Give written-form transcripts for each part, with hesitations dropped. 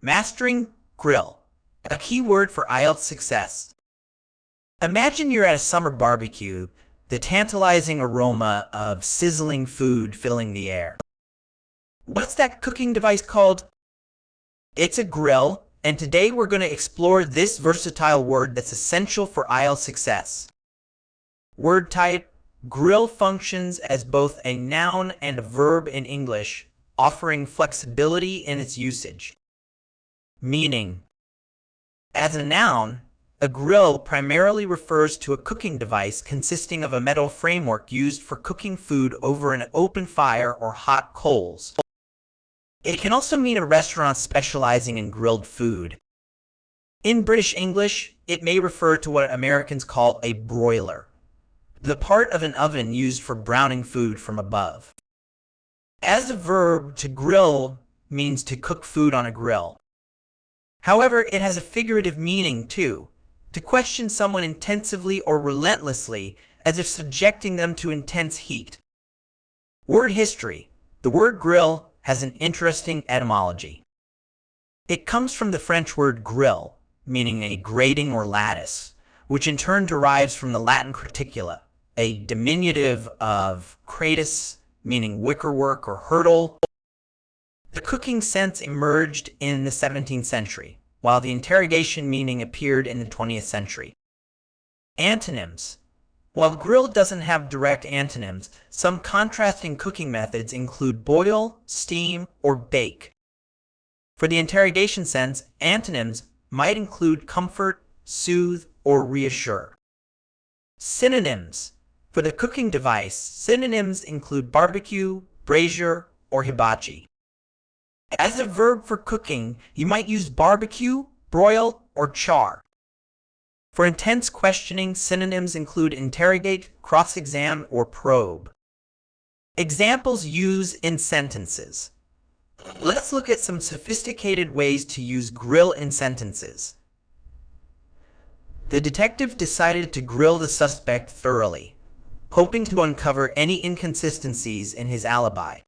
Mastering grill, a key word for IELTS success. Imagine you're at a summer barbecue, the tantalizing aroma of sizzling food filling the air. What's that cooking device called? It's a grill, and today we're going to explore this versatile word that's essential for IELTS success. Word type: grill functions as both a noun and a verb in English, offering flexibility in its usage. Meaning: as a noun, a grill primarily refers to a cooking device consisting of a metal framework used for cooking food over an open fire or hot coals. It can also mean a restaurant specializing in grilled food. In British English, it may refer to what Americans call a broiler, the part of an oven used for browning food from above. As a verb, to grill means to cook food on a grill. However, it has a figurative meaning too, to question someone intensively or relentlessly, as if subjecting them to intense heat. Word history: the word grill has an interesting etymology. It comes from the French word grille, meaning a grating or lattice, which in turn derives from the Latin cruticula, a diminutive of cratus, meaning wickerwork or hurdle. The cooking sense emerged in the 17th century, while the interrogation meaning appeared in the 20th century. Antonyms: while grill doesn't have direct antonyms, some contrasting cooking methods include boil, steam, or bake. For the interrogation sense, antonyms might include comfort, soothe, or reassure. Synonyms: for the cooking device, synonyms include barbecue, brazier, or hibachi. As a verb for cooking, you might use barbecue, broil, or char. For intense questioning, synonyms include interrogate, cross-examine, or probe. Examples used in sentences. Let's look at some sophisticated ways to use grill in sentences. The detective decided to grill the suspect thoroughly, hoping to uncover any inconsistencies in his alibi.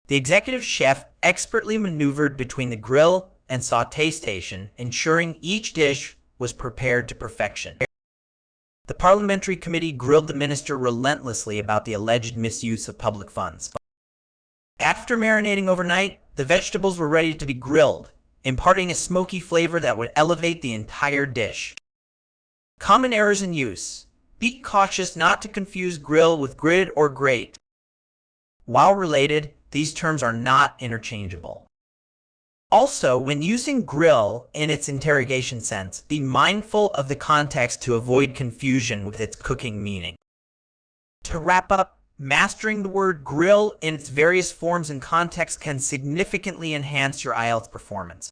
The executive chef expertly maneuvered between the grill and sauté station, ensuring each dish was prepared to perfection. The parliamentary committee grilled the minister relentlessly about the alleged misuse of public funds. After marinating overnight, the vegetables were ready to be grilled, imparting a smoky flavor that would elevate the entire dish. Common errors in use: be cautious not to confuse grill with grid or grate. While related, these terms are not interchangeable. Also, when using grill in its interrogation sense, be mindful of the context to avoid confusion with its cooking meaning. To wrap up, mastering the word grill in its various forms and contexts can significantly enhance your IELTS performance.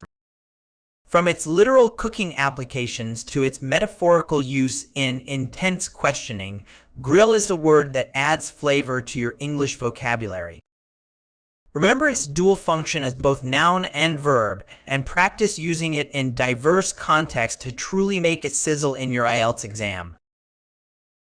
From its literal cooking applications to its metaphorical use in intense questioning, grill is a word that adds flavor to your English vocabulary. Remember its dual function as both noun and verb, and practice using it in diverse contexts to truly make it sizzle in your IELTS exam.